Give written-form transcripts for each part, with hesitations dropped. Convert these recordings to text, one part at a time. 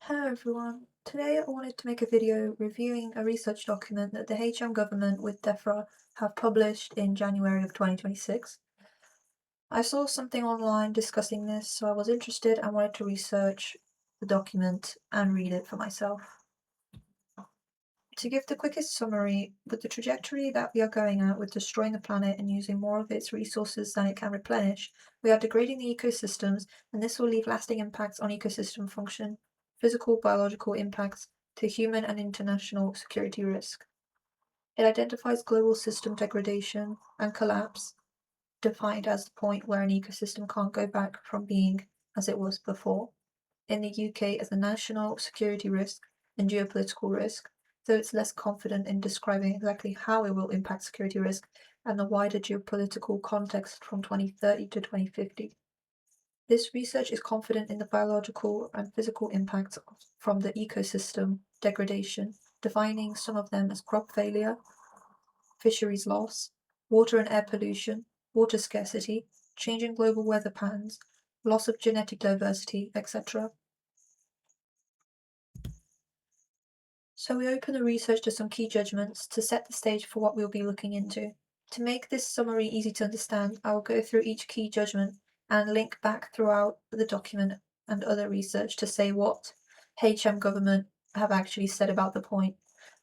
Hello everyone. Today I wanted to make a video reviewing a research document that the HM Government with DEFRA have published in January of 2026. I saw something online discussing this, so I was interested and wanted to research the document and read it for myself. To give the quickest summary, with the trajectory that we are going at with destroying the planet and using more of its resources than it can replenish, we are degrading the ecosystems, and this will leave lasting impacts on ecosystem function, physical, biological impacts to human and international security risk. It identifies global system degradation and collapse, defined as the point where an ecosystem can't go back from being as it was before. In the UK as a national security risk and geopolitical risk, though it's less confident in describing exactly how it will impact security risk and the wider geopolitical context from 2030 to 2050. This research is confident in the biological and physical impacts from the ecosystem degradation, defining some of them as crop failure, fisheries loss, water and air pollution, water scarcity, changing global weather patterns, loss of genetic diversity, etc. So we open the research to some key judgments to set the stage for what we'll be looking into. To make this summary easy to understand, I will go through each key judgment and link back throughout the document and other research to say what HM Government have actually said about the point.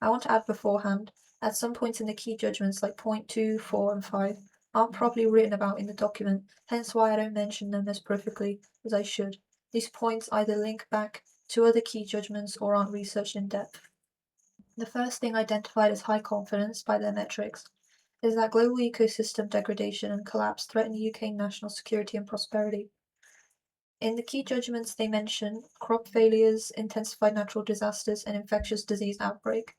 I want to add beforehand, at some points in the key judgments like point 2, 4 and 5 aren't properly written about in the document, hence why I don't mention them as perfectly as I should. These points either link back to other key judgments or aren't researched in depth. The first thing identified as high confidence by their metrics is that global ecosystem degradation and collapse threaten UK national security and prosperity. In the key judgments, they mention crop failures, intensified natural disasters, and infectious disease outbreak.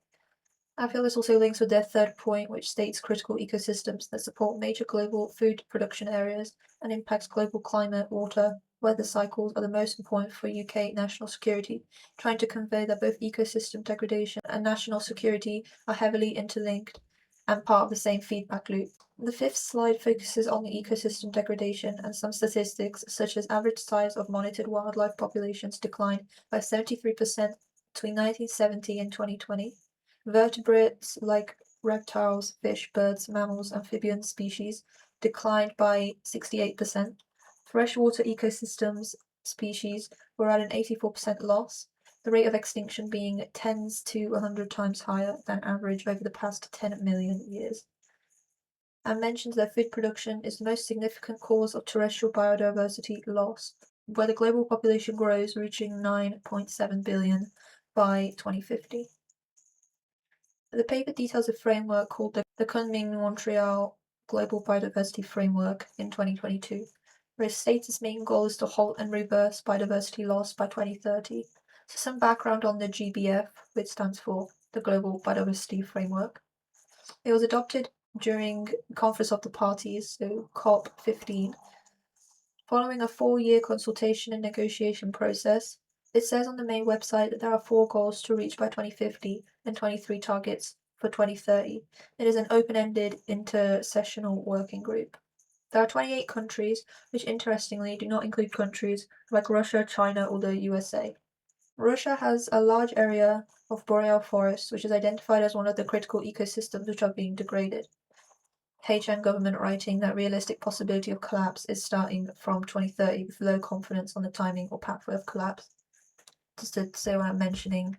I feel this also links with their third point, which states critical ecosystems that support major global food production areas and impacts global climate, water, weather cycles are the most important for UK national security, trying to convey that both ecosystem degradation and national security are heavily interlinked and part of the same feedback loop. The fifth slide focuses on the ecosystem degradation and some statistics, such as average size of monitored wildlife populations declined by 73% between 1970 and 2020. Vertebrates like reptiles, fish, birds, mammals, amphibian species declined by 68%. Freshwater ecosystems species were at an 84% loss, the rate of extinction being tens to 100 times higher than average over the past 10 million years. And mentions that food production is the most significant cause of terrestrial biodiversity loss, where the global population grows, reaching 9.7 billion by 2050. The paper details a framework called the Kunming-Montreal Global Biodiversity Framework in 2022, where it states its main goal is to halt and reverse biodiversity loss by 2030. So some background on the GBF, which stands for the Global Biodiversity Framework. It was adopted during Conference of the Parties, so COP15, following a 4-year consultation and negotiation process. It says on the main website that there are 4 goals to reach by 2050 and 23 targets for 2030. It is an open-ended intersessional working group. There are 28 countries, which interestingly do not include countries like Russia, China, or the USA. Russia has a large area of boreal forest, which is identified as one of the critical ecosystems which are being degraded. HM Government writing that realistic possibility of collapse is starting from 2030 with low confidence on the timing or pathway of collapse. Just to say when I'm mentioning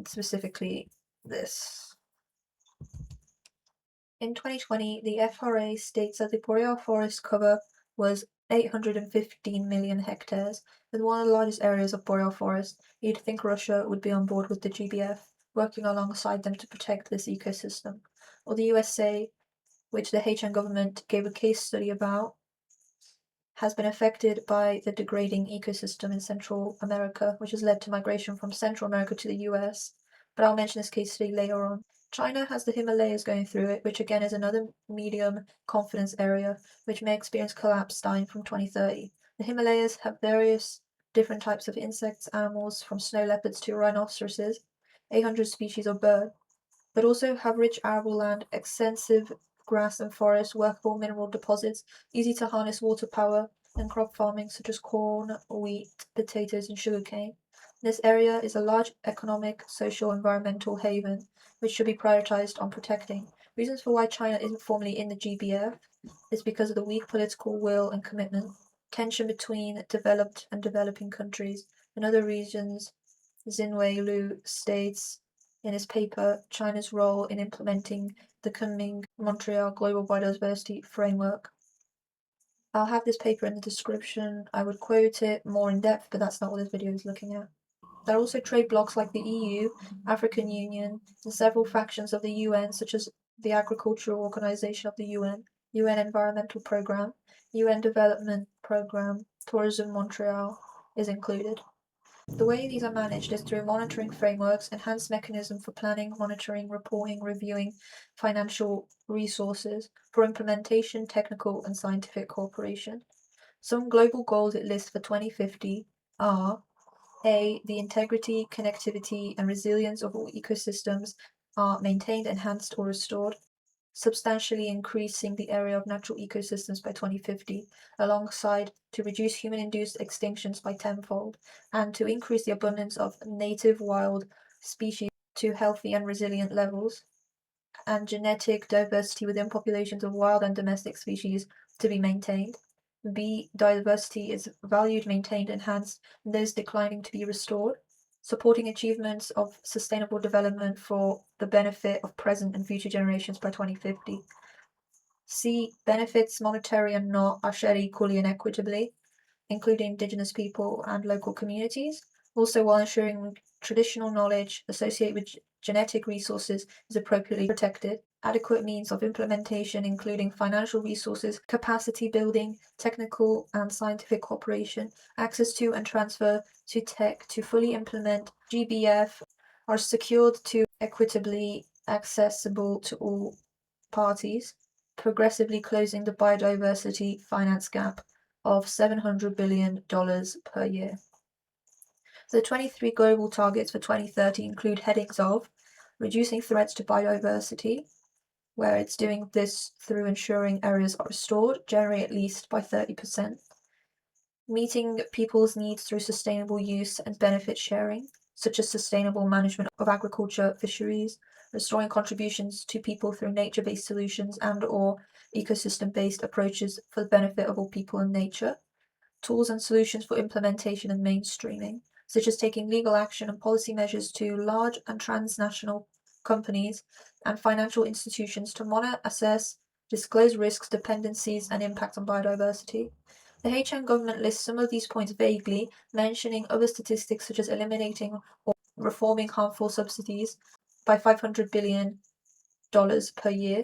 specifically this. In 2020, the FRA states that the boreal forest cover was 815 million hectares, with one of the largest areas of boreal forest. You'd think Russia would be on board with the GBF, working alongside them to protect this ecosystem. Or the USA, which the HM government gave a case study about, has been affected by the degrading ecosystem in Central America, which has led to migration from Central America to the US, but I'll mention this case study later on. China has the Himalayas going through it, which again is another medium confidence area, which may experience collapse starting from 2030. The Himalayas have various different types of insects, animals, from snow leopards to rhinoceroses, 800 species of bird, but also have rich arable land, extensive grass and forest, workable mineral deposits, easy to harness water power, and crop farming such as corn, wheat, potatoes, and sugarcane. This area is a large economic, social, environmental haven, which should be prioritized on protecting. Reasons for why China isn't formally in the GBF is because of the weak political will and commitment, tension between developed and developing countries. In other regions, Xinwei Lu states in his paper China's role in implementing the coming Montreal Global Biodiversity Framework. I'll have this paper in the description. I would quote it more in depth, but that's not what this video is looking at. There are also trade blocs like the EU, African Union, and several factions of the UN, such as the Agricultural Organization of the UN, UN Environmental Programme, UN Development Programme, Tourism Montreal is included. The way these are managed is through monitoring frameworks, enhanced mechanism for planning, monitoring, reporting, reviewing financial resources, for implementation, technical and scientific cooperation. Some global goals it lists for 2050 are A. The integrity, connectivity, and resilience of all ecosystems are maintained, enhanced, or restored, substantially increasing the area of natural ecosystems by 2050, alongside to reduce human-induced extinctions by tenfold, and to increase the abundance of native wild species to healthy and resilient levels, and genetic diversity within populations of wild and domestic species to be maintained. B. Diversity is valued, maintained, enhanced, and those declining to be restored, supporting achievements of sustainable development for the benefit of present and future generations by 2050. C. Benefits, monetary and not, are shared equally and equitably, including Indigenous people and local communities, also while ensuring traditional knowledge associated with genetic resources is appropriately protected. Adequate means of implementation, including financial resources, capacity building, technical and scientific cooperation, access to and transfer to tech to fully implement GBF, are secured to equitably accessible to all parties, progressively closing the biodiversity finance gap of $700 billion per year. The 23 global targets for 2030 include headings of reducing threats to biodiversity, where it's doing this through ensuring areas are restored, generally at least by 30%, meeting people's needs through sustainable use and benefit sharing, such as sustainable management of agriculture, fisheries, restoring contributions to people through nature-based solutions and/or ecosystem-based approaches for the benefit of all people and nature, tools and solutions for implementation and mainstreaming, such as taking legal action and policy measures to large and transnational companies and financial institutions to monitor, assess, disclose risks, dependencies, and impact on biodiversity. The HM government lists some of these points vaguely, mentioning other statistics such as eliminating or reforming harmful subsidies by $500 billion per year.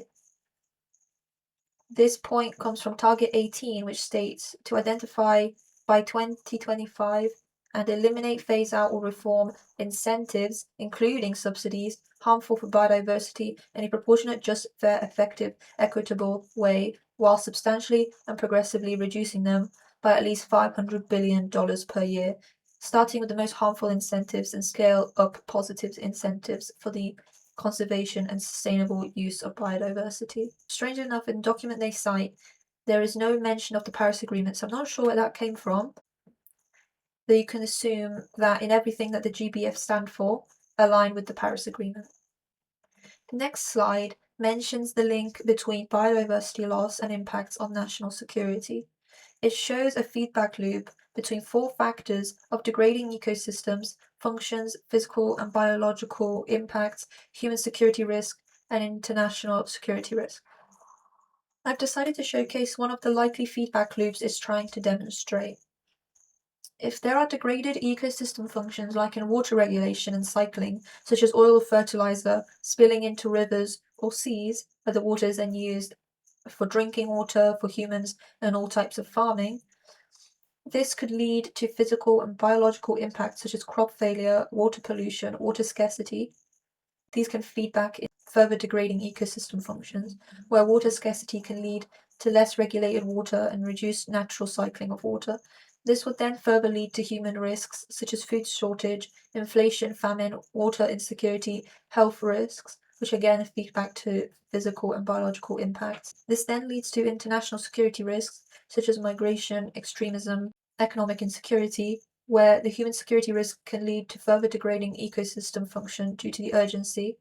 This point comes from Target 18, which states to identify by 2025 and eliminate, phase out, or reform incentives, including subsidies, harmful for biodiversity in a proportionate, just, fair, effective, equitable way, while substantially and progressively reducing them by at least $500 billion per year, starting with the most harmful incentives and scale up positive incentives for the conservation and sustainable use of biodiversity. Strangely enough, in the document they cite, there is no mention of the Paris Agreement, so I'm not sure where that came from. Though you can assume that in everything that the GBF stand for, align with the Paris Agreement. The next slide mentions the link between biodiversity loss and impacts on national security. It shows a feedback loop between four factors of degrading ecosystems, functions, physical and biological impacts, human security risk, and international security risk. I've decided to showcase one of the likely feedback loops it's trying to demonstrate. If there are degraded ecosystem functions like in water regulation and cycling, such as oil or fertilizer spilling into rivers or seas, where the water is then used for drinking water, for humans, and all types of farming, this could lead to physical and biological impacts such as crop failure, water pollution, water scarcity. These can feed back in further degrading ecosystem functions, where water scarcity can lead to less regulated water and reduced natural cycling of water. This would then further lead to human risks such as food shortage, inflation, famine, water insecurity, health risks, which again feed back to physical and biological impacts. This then leads to international security risks such as migration, extremism, economic insecurity, where the human security risk can lead to further degrading ecosystem function due to the urgency,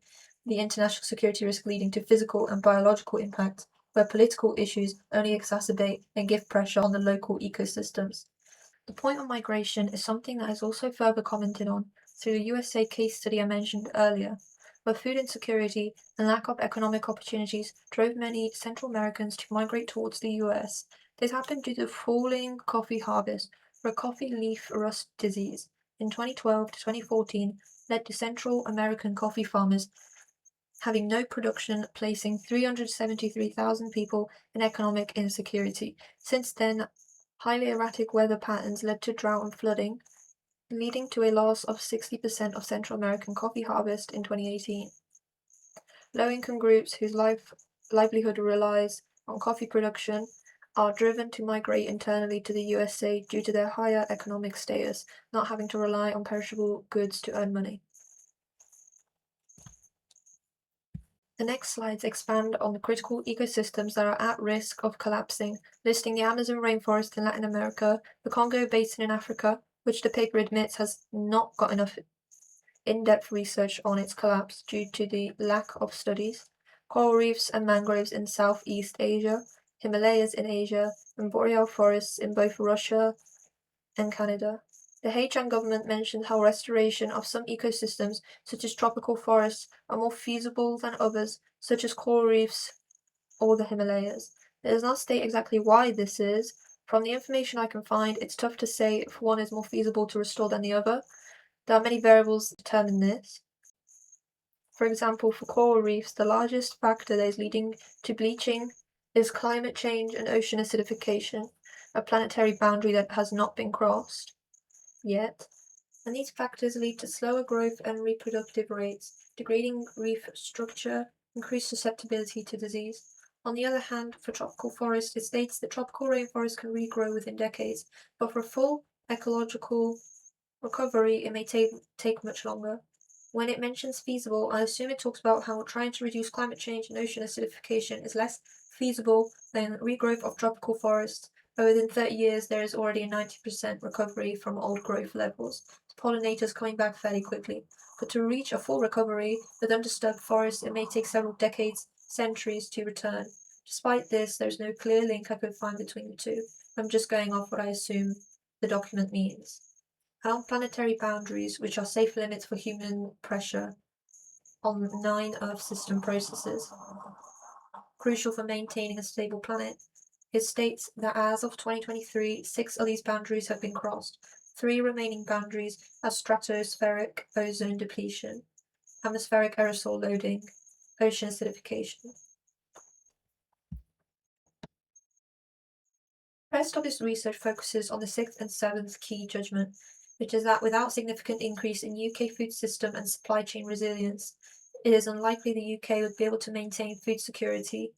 the international security risk leading to physical and biological impact, where political issues only exacerbate and give pressure on the local ecosystems. The point of migration is something that is also further commented on through the USA case study I mentioned earlier, where food insecurity and lack of economic opportunities drove many Central Americans to migrate towards the US. This happened due to falling coffee harvest, where coffee leaf rust disease in 2012 to 2014 led to Central American coffee farmers having no production, placing 373,000 people in economic insecurity. Since then, highly erratic weather patterns led to drought and flooding, leading to a loss of 60% of Central American coffee harvest in 2018. Low-income groups whose livelihood relies on coffee production are driven to migrate internally to the USA due to their higher economic status, not having to rely on perishable goods to earn money. The next slides expand on the critical ecosystems that are at risk of collapsing, listing the Amazon rainforest in Latin America, the Congo Basin in Africa, which the paper admits has not got enough in-depth research on its collapse due to the lack of studies, coral reefs and mangroves in Southeast Asia, Himalayas in Asia, and boreal forests in both Russia and Canada. The HM government mentioned how restoration of some ecosystems, such as tropical forests, are more feasible than others, such as coral reefs or the Himalayas. It does not state exactly why this is. From the information I can find, it's tough to say if one is more feasible to restore than the other. There are many variables that determine this. For example, for coral reefs, the largest factor that is leading to bleaching is climate change and ocean acidification, a planetary boundary that has not been crossed yet, and these factors lead to slower growth and reproductive rates, degrading reef structure, increased susceptibility to disease. On the other hand, for tropical forests, it states that tropical rainforests can regrow within decades, but for full ecological recovery, it may take much longer. When it mentions feasible, I assume it talks about how trying to reduce climate change and ocean acidification is less feasible than regrowth of tropical forests, but within 30 years there is already a 90% recovery from old growth levels, pollinators coming back fairly quickly. But to reach a full recovery with undisturbed forests, it may take several decades, centuries to return. Despite this, there is no clear link I could find between the two. I'm just going off what I assume the document means. Along planetary boundaries, which are safe limits for human pressure on 9 Earth system processes, crucial for maintaining a stable planet, it states that as of 2023, 6 of these boundaries have been crossed. 3 remaining boundaries are stratospheric ozone depletion, atmospheric aerosol loading, ocean acidification. The rest of this research focuses on the 6th and 7th key judgment, which is that without significant increase in UK food system and supply chain resilience, it is unlikely the UK would be able to maintain food security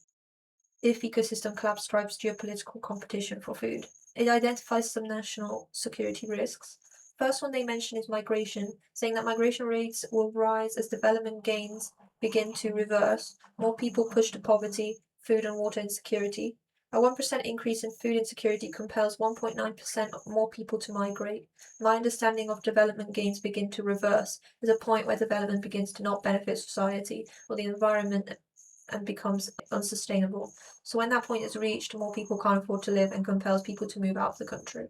if ecosystem collapse drives geopolitical competition for food. It identifies some national security risks. First one they mention is migration, saying that migration rates will rise as development gains begin to reverse, more people push to poverty, food and water insecurity. A 1% increase in food insecurity compels 1.9% more people to migrate. My understanding of development gains begin to reverse is a point where development begins to not benefit society or the environment and becomes unsustainable. So when that point is reached, more people can't afford to live and compels people to move out of the country.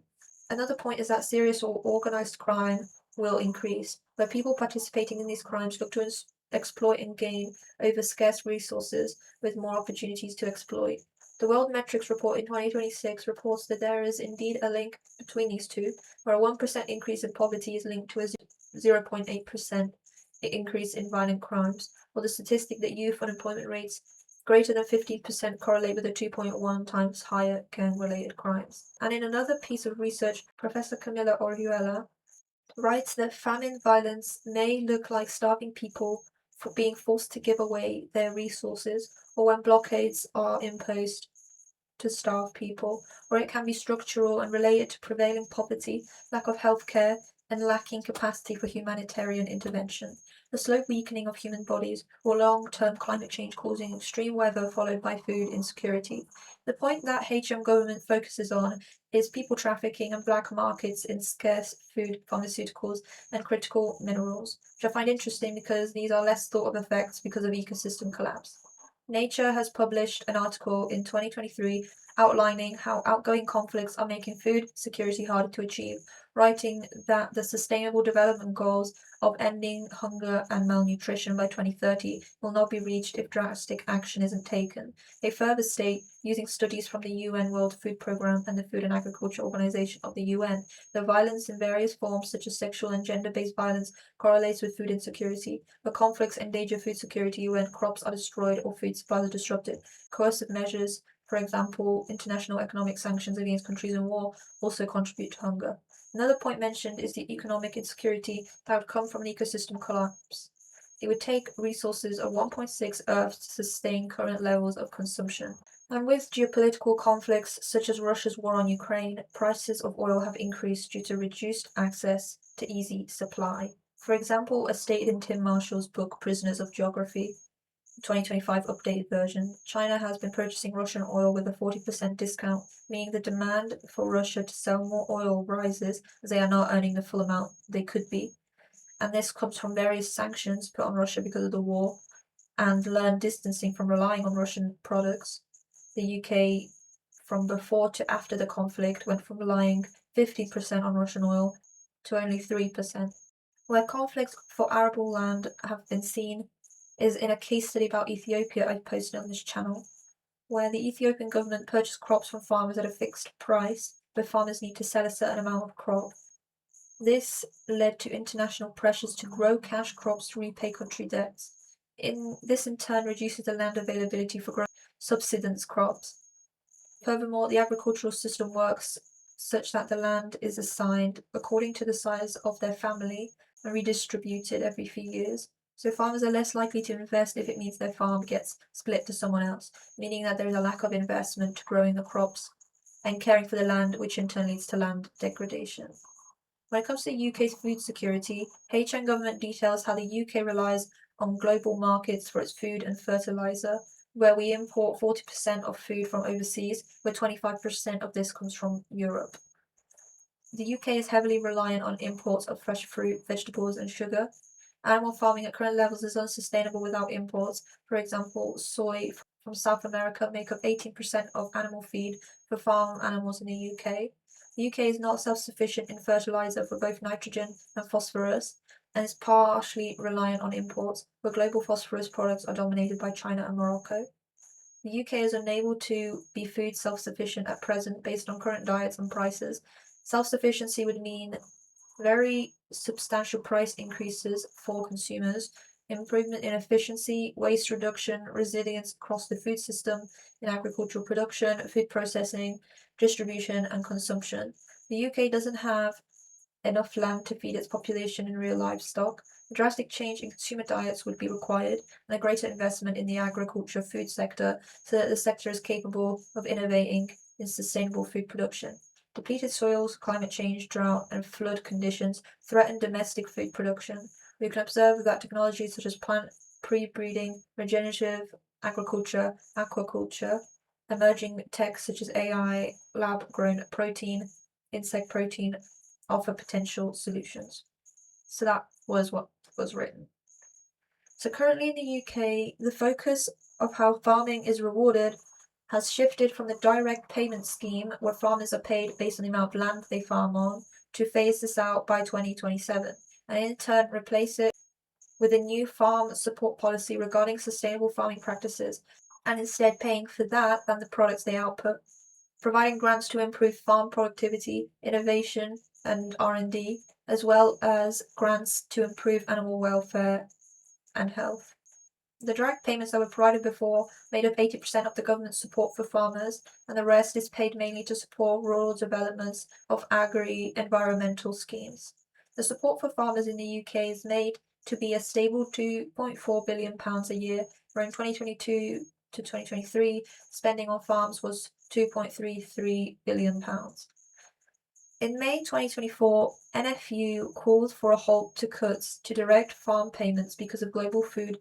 Another point is that serious or organized crime will increase, where people participating in these crimes look to exploit and gain over scarce resources with more opportunities to exploit. The World Metrics Report in 2026 reports that there is indeed a link between these two, where a 1% increase in poverty is linked to a 0.8% increase in violent crimes, or the statistic that youth unemployment rates greater than 50% correlate with a 2.1 times higher gang-related crimes. And in another piece of research, Professor Camila Orihuela writes that famine violence may look like starving people for being forced to give away their resources, or when blockades are imposed to starve people, or it can be structural and related to prevailing poverty, lack of healthcare, and lacking capacity for humanitarian intervention, the slow weakening of human bodies, or long-term climate change causing extreme weather followed by food insecurity. The point that HM government focuses on is people trafficking and black markets in scarce food, pharmaceuticals, and critical minerals, which I find interesting because these are less thought of effects because of ecosystem collapse. Nature has published an article in 2023 outlining how outgoing conflicts are making food security harder to achieve, writing that the Sustainable Development Goals of ending hunger and malnutrition by 2030 will not be reached if drastic action isn't taken. They further state, using studies from the UN World Food Programme and the Food and Agriculture Organization of the UN, that violence in various forms, such as sexual and gender-based violence, correlates with food insecurity. But conflicts endanger food security when crops are destroyed or food supplies are disrupted. Coercive measures, for example, international economic sanctions against countries in war, also contribute to hunger. Another point mentioned is the economic insecurity that would come from an ecosystem collapse. It would take resources of 1.6 Earths to sustain current levels of consumption. And with geopolitical conflicts such as Russia's war on Ukraine, prices of oil have increased due to reduced access to easy supply. For example, as stated in Tim Marshall's book Prisoners of Geography, 2025 updated version, China has been purchasing Russian oil with a 40% discount, meaning the demand for Russia to sell more oil rises as they are not earning the full amount they could be. And this comes from various sanctions put on Russia because of the war and learned distancing from relying on Russian products. The UK, from before to after the conflict, went from relying 15% on Russian oil to only 3%. Where conflicts for arable land have been seen is in a case study about Ethiopia I posted on this channel, where the Ethiopian government purchased crops from farmers at a fixed price, but farmers need to sell a certain amount of crop. This led to international pressures to grow cash crops to repay country debts. This in turn reduces the land availability for growing subsistence crops. Furthermore, the agricultural system works such that the land is assigned according to the size of their family and redistributed every few years. So farmers are less likely to invest if it means their farm gets split to someone else, meaning that there is a lack of investment to growing the crops and caring for the land, which in turn leads to land degradation. When it comes to the UK's food security, HM Government details how the UK relies on global markets for its food and fertiliser, where we import 40% of food from overseas, where 25% of this comes from Europe. The UK is heavily reliant on imports of fresh fruit, vegetables, and sugar. Animal farming at current levels is unsustainable without imports. For example, soy from South America make up 18% of animal feed for farm animals in the UK. The UK is not self-sufficient in fertilizer for both nitrogen and phosphorus, and is partially reliant on imports, where global phosphorus products are dominated by China and Morocco. The UK is unable to be food self-sufficient at present based on current diets and prices. Self-sufficiency would mean very substantial price increases for consumers, improvement in efficiency, waste reduction, resilience across the food system, in agricultural production, food processing, distribution, and consumption. The UK doesn't have enough land to feed its population in real livestock. A drastic change in consumer diets would be required, and a greater investment in the agriculture food sector so that the sector is capable of innovating in sustainable food production. Depleted soils, climate change, drought, and flood conditions threaten domestic food production. We can observe that technologies such as plant pre-breeding, regenerative agriculture, aquaculture, emerging tech such as AI, lab-grown protein, insect protein, offer potential solutions. So that was what was written. So currently in the UK, the focus of how farming is rewarded has shifted from the direct payment scheme, where farmers are paid based on the amount of land they farm on, to phase this out by 2027, and in turn replace it with a new farm support policy regarding sustainable farming practices, and instead paying for that than the products they output, providing grants to improve farm productivity, innovation, and R&D, as well as grants to improve animal welfare and health. The direct payments that were provided before made up 80% of the government's support for farmers, and the rest is paid mainly to support rural developments of agri-environmental schemes. The support for farmers in the UK is made to be a stable £2.4 billion a year, where in 2022 to 2023, spending on farms was £2.33 billion. In May 2024, NFU called for a halt to cuts to direct farm payments because of global food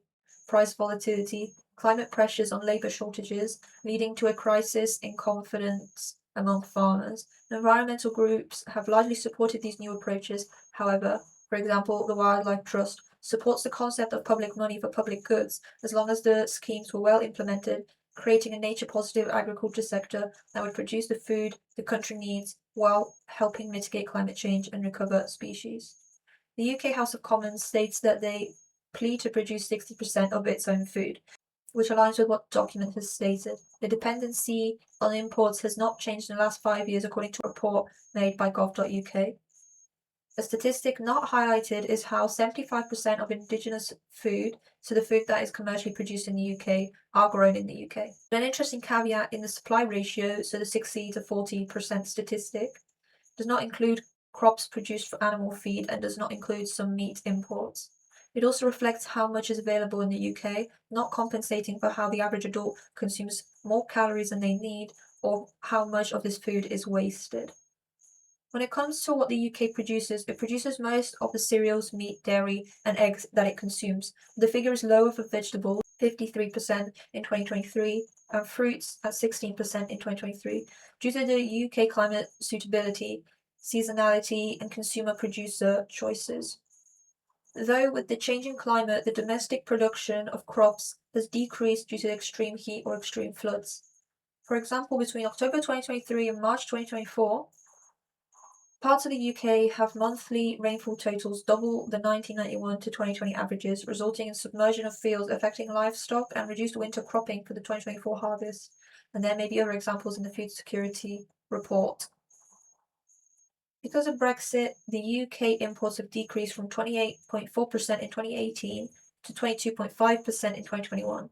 price volatility, climate pressures on labour shortages, leading to a crisis in confidence among farmers. Environmental groups have largely supported these new approaches. However, for example, the Wildlife Trust supports the concept of public money for public goods as long as the schemes were well implemented, creating a nature-positive agriculture sector that would produce the food the country needs while helping mitigate climate change and recover species. The UK House of Commons states that they plead to produce 60% of its own food, which aligns with what the document has stated. The dependency on imports has not changed in the last 5 years, according to a report made by gov.uk. A statistic not highlighted is how 75% of indigenous food, so the food that is commercially produced in the UK, are grown in the UK. An interesting caveat in the supply ratio, so the 60 to 40% statistic, does not include crops produced for animal feed and does not include some meat imports. It also reflects how much is available in the UK, not compensating for how the average adult consumes more calories than they need or how much of this food is wasted. When it comes to what the UK produces, it produces most of the cereals, meat, dairy, and eggs that it consumes. The figure is lower for vegetables, 53% in 2023, and fruits at 16% in 2023, due to the UK climate suitability, seasonality, and consumer producer choices. Though with the changing climate, the domestic production of crops has decreased due to extreme heat or extreme floods. For example, between October 2023 and March 2024, parts of the UK have monthly rainfall totals double the 1991 to 2020 averages, resulting in submersion of fields affecting livestock and reduced winter cropping for the 2024 harvest. And there may be other examples in the Food Security Report. Because of Brexit, the UK imports have decreased from 28.4% in 2018 to 22.5% in 2021.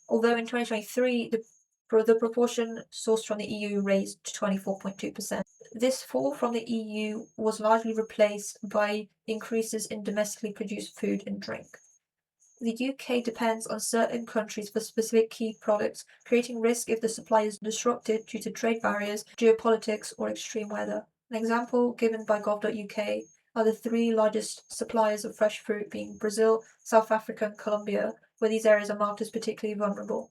Although in 2023, the proportion sourced from the EU raised to 24.2%. This fall from the EU was largely replaced by increases in domestically produced food and drink. The UK depends on certain countries for specific key products, creating risk if the supply is disrupted due to trade barriers, geopolitics, or extreme weather. An example given by gov.uk are the three largest suppliers of fresh fruit being Brazil, South Africa, and Colombia, where these areas are marked as particularly vulnerable.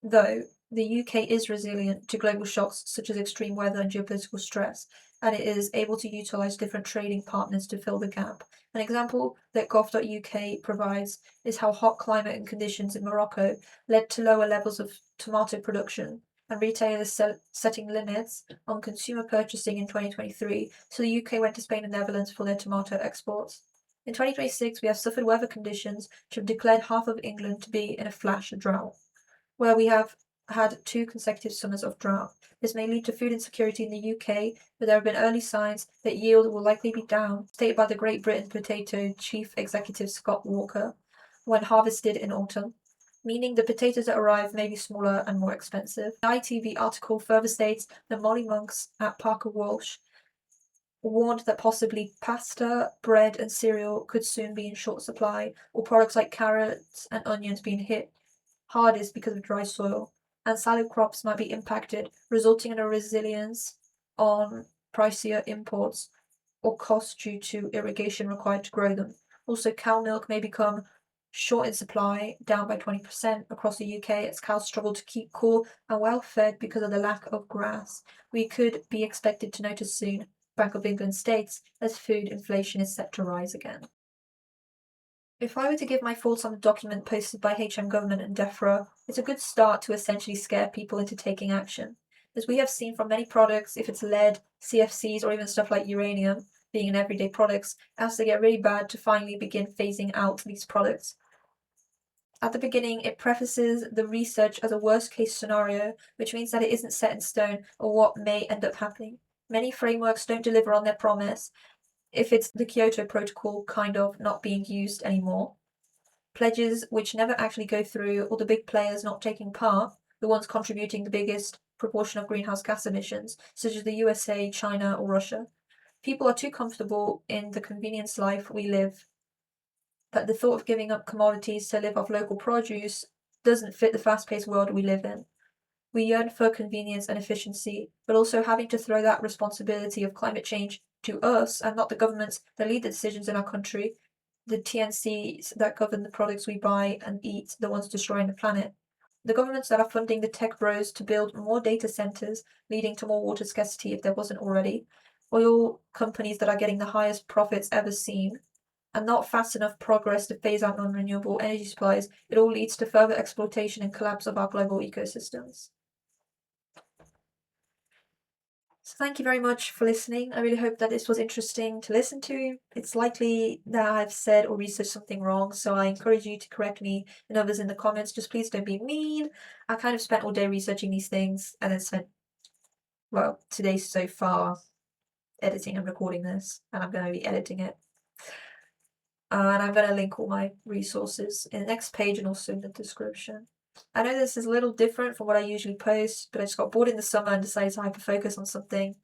Though the UK is resilient to global shocks such as extreme weather and geopolitical stress, and it is able to utilise different trading partners to fill the gap. An example that gov.uk provides is how hot climate and conditions in Morocco led to lower levels of tomato production, and retailers setting limits on consumer purchasing in 2023, so the UK went to Spain and Netherlands for their tomato exports. In 2026, we have suffered weather conditions which have declared half of England to be in a flash drought, where we have had 2 consecutive summers of drought. This may lead to food insecurity in the UK, but there have been early signs that yield will likely be down, stated by the Great Britain potato chief executive Scott Walker, when harvested in autumn, meaning the potatoes that arrive may be smaller and more expensive. The ITV article further states that Molly Monks at Parker Walsh warned that possibly pasta, bread, and cereal could soon be in short supply, or products like carrots and onions being hit hardest because of dry soil, and salad crops might be impacted, resulting in a resilience on pricier imports or costs due to irrigation required to grow them. Also, cow milk may become short in supply, down by 20% across the UK as cows struggle to keep cool and well fed because of the lack of grass. We could be expected to notice soon, Bank of England states, as food inflation is set to rise again. If I were to give my thoughts on the document posted by HM Government and DEFRA, it's a good start to essentially scare people into taking action. As we have seen from many products, if it's lead, CFCs, or even stuff like uranium, being in everyday products, it has to get really bad to finally begin phasing out these products. At the beginning, it prefaces the research as a worst case scenario, which means that it isn't set in stone or what may end up happening. Many frameworks don't deliver on their promise, if it's the Kyoto Protocol kind of not being used anymore, pledges which never actually go through, or the big players not taking part, the ones contributing the biggest proportion of greenhouse gas emissions, such as the USA, China, or Russia. People are too comfortable in the convenience life we live that the thought of giving up commodities to live off local produce doesn't fit the fast-paced world we live in. we yearn for convenience and efficiency, but also having to throw that responsibility of climate change to us and not the governments that lead the decisions in our country, the TNCs that govern the products we buy and eat, the ones destroying the planet. The governments that are funding the tech bros to build more data centers, leading to more water scarcity if there wasn't already, oil companies that are getting the highest profits ever seen, and not fast enough progress to phase out non-renewable energy supplies, it all leads to further exploitation and collapse of our global ecosystems. So thank you very much for listening. I really hope that this was interesting to listen to. It's likely that I've said or researched something wrong, so I encourage you to correct me and others in the comments. Just please don't be mean. I kind of spent all day researching these things and then spent, well, today so far editing and recording this, and I'm going to be editing it. And I'm going to link all my resources in the next page and also in the description. I know this is a little different from what I usually post, but I just got bored in the summer and decided to hyper-focus on something.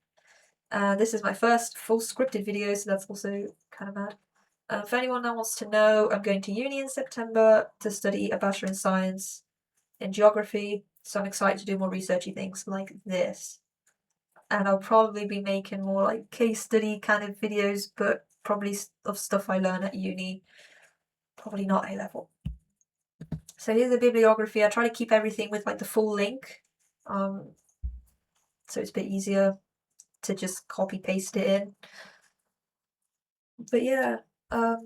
This is my first full scripted video, so that's also kind of mad. For anyone that wants to know, I'm going to uni in September to study a Bachelor in Science in Geography, so I'm excited to do more researchy things like this. And I'll probably be making more like case study kind of videos, but probably of stuff I learn at uni, probably not A-level. So here's the bibliography. I try to keep everything with like the full link, so it's a bit easier to just copy paste it in. But yeah, bye.